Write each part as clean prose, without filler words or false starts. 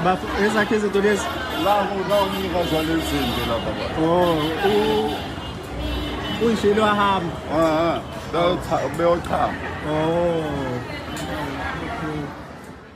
Ba esa ke se tobes. La go ni ga jwale sente la baba. O ishilo ham.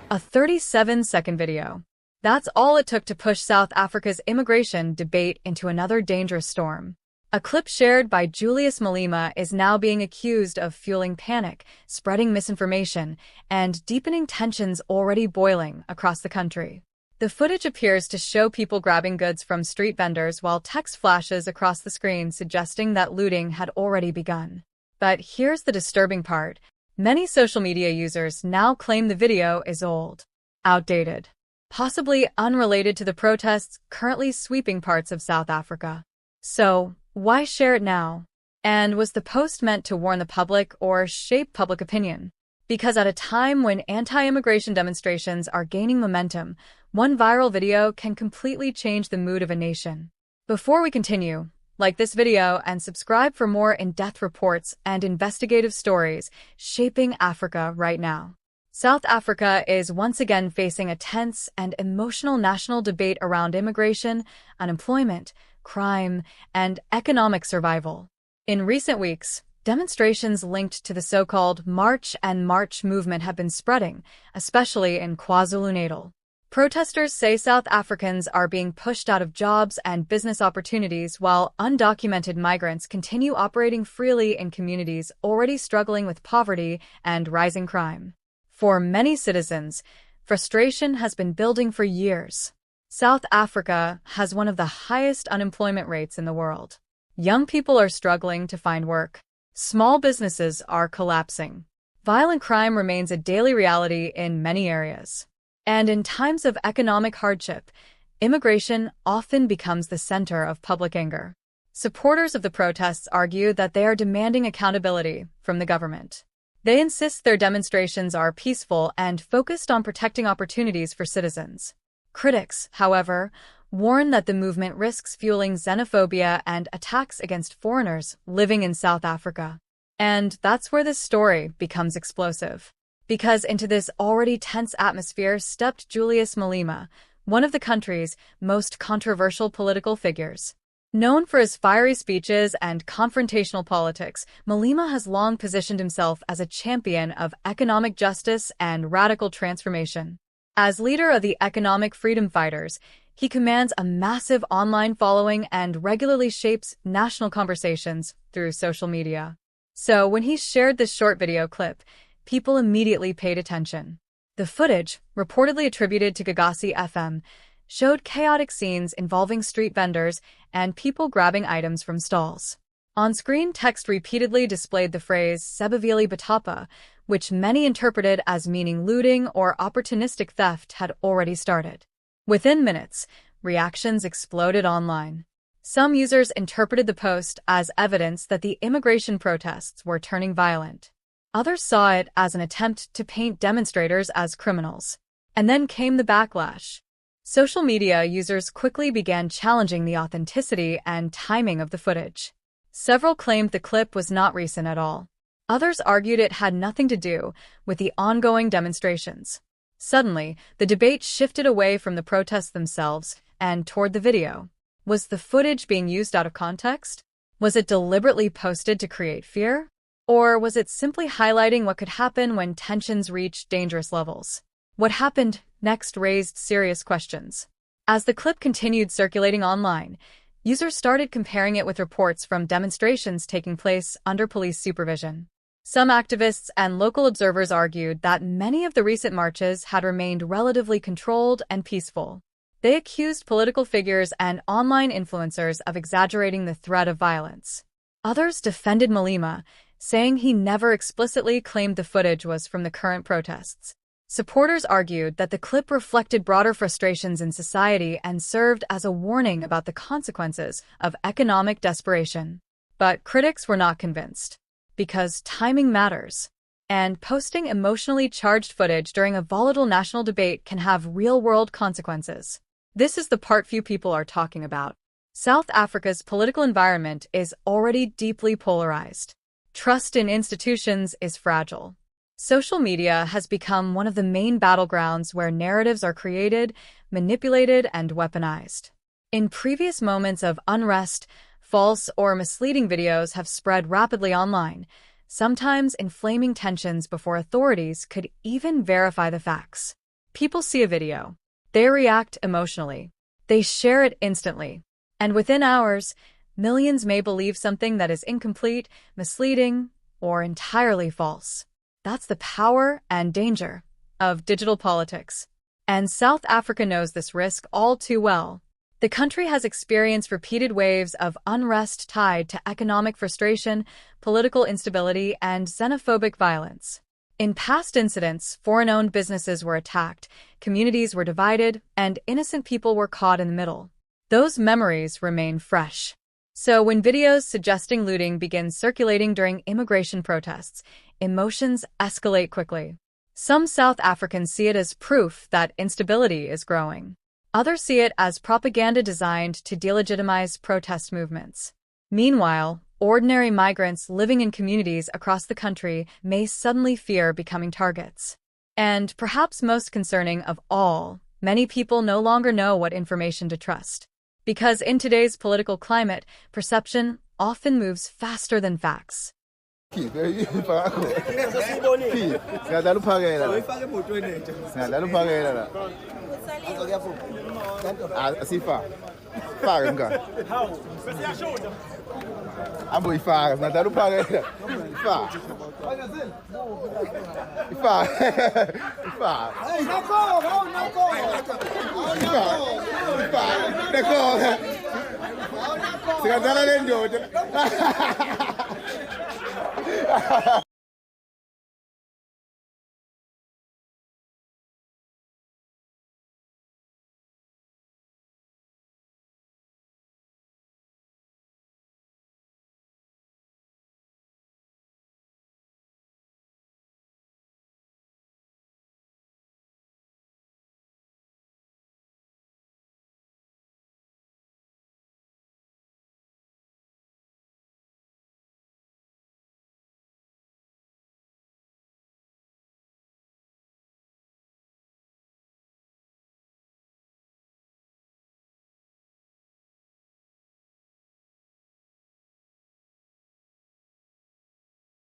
A 37-second video. That's all it took to push South Africa's immigration debate into another dangerous storm. A clip shared by Julius Malama is now being accused of fueling panic, spreading misinformation, and deepening tensions already boiling across the country. The footage appears to show people grabbing goods from street vendors while text flashes across the screen suggesting that looting had already begun. But here's the disturbing part. Many social media users now claim the video is old, outdated, possibly unrelated to the protests currently sweeping parts of South Africa. So, why share it now? And was the post meant to warn the public or shape public opinion? Because at a time when anti-immigration demonstrations are gaining momentum, one viral video can completely change the mood of a nation. Before we continue, like this video and subscribe for more in-depth reports and investigative stories shaping Africa right now. South Africa is once again facing a tense and emotional national debate around immigration, unemployment, crime, and economic survival. In recent weeks, demonstrations linked to the so-called March and March movement have been spreading, especially in KwaZulu-Natal. Protesters say South Africans are being pushed out of jobs and business opportunities while undocumented migrants continue operating freely in communities already struggling with poverty and rising crime. For many citizens, frustration has been building for years. South Africa has one of the highest unemployment rates in the world. Young people are struggling to find work. Small businesses are collapsing. Violent crime remains a daily reality in many areas. And in times of economic hardship, immigration often becomes the center of public anger. Supporters of the protests argue that they are demanding accountability from the government. They insist their demonstrations are peaceful and focused on protecting opportunities for citizens. Critics, however, warn that the movement risks fueling xenophobia and attacks against foreigners living in South Africa. And that's where this story becomes explosive. Because into this already tense atmosphere stepped Julius Malama, one of the country's most controversial political figures. Known for his fiery speeches and confrontational politics, Malama has long positioned himself as a champion of economic justice and radical transformation. As leader of the Economic Freedom Fighters, he commands a massive online following and regularly shapes national conversations through social media. So when he shared this short video clip, people immediately paid attention. The footage, reportedly attributed to Gagasi FM, showed chaotic scenes involving street vendors and people grabbing items from stalls. On-screen text repeatedly displayed the phrase "Sebavili Batapa," which many interpreted as meaning looting or opportunistic theft had already started. Within minutes, reactions exploded online. Some users interpreted the post as evidence that the immigration protests were turning violent. Others saw it as an attempt to paint demonstrators as criminals. And then came the backlash. Social media users quickly began challenging the authenticity and timing of the footage. Several claimed the clip was not recent at all. Others argued it had nothing to do with the ongoing demonstrations. Suddenly, the debate shifted away from the protests themselves and toward the video. Was the footage being used out of context? Was it deliberately posted to create fear? Or was it simply highlighting what could happen when tensions reach dangerous levels? What happened next raised serious questions. As the clip continued circulating online, users started comparing it with reports from demonstrations taking place under police supervision. Some activists and local observers argued that many of the recent marches had remained relatively controlled and peaceful. They accused political figures and online influencers of exaggerating the threat of violence. Others defended Malama, saying he never explicitly claimed the footage was from the current protests. Supporters argued that the clip reflected broader frustrations in society and served as a warning about the consequences of economic desperation. But critics were not convinced. Because timing matters. And posting emotionally charged footage during a volatile national debate can have real-world consequences. This is the part few people are talking about. South Africa's political environment is already deeply polarized. Trust in institutions is fragile. Social media has become one of the main battlegrounds where narratives are created, manipulated, and weaponized. In previous moments of unrest, false or misleading videos have spread rapidly online, sometimes inflaming tensions before authorities could even verify the facts. People see a video. They react emotionally. They share it instantly. And within hours, millions may believe something that is incomplete, misleading, or entirely false. That's the power and danger of digital politics. And South Africa knows this risk all too well. The country has experienced repeated waves of unrest tied to economic frustration, political instability, and xenophobic violence. In past incidents, foreign-owned businesses were attacked, communities were divided, and innocent people were caught in the middle. Those memories remain fresh. So when videos suggesting looting begin circulating during immigration protests, emotions escalate quickly. Some South Africans see it as proof that instability is growing. Others see it as propaganda designed to delegitimize protest movements. Meanwhile, ordinary migrants living in communities across the country may suddenly fear becoming targets. And perhaps most concerning of all, many people no longer know what information to trust. Because in today's political climate, perception often moves faster than facts.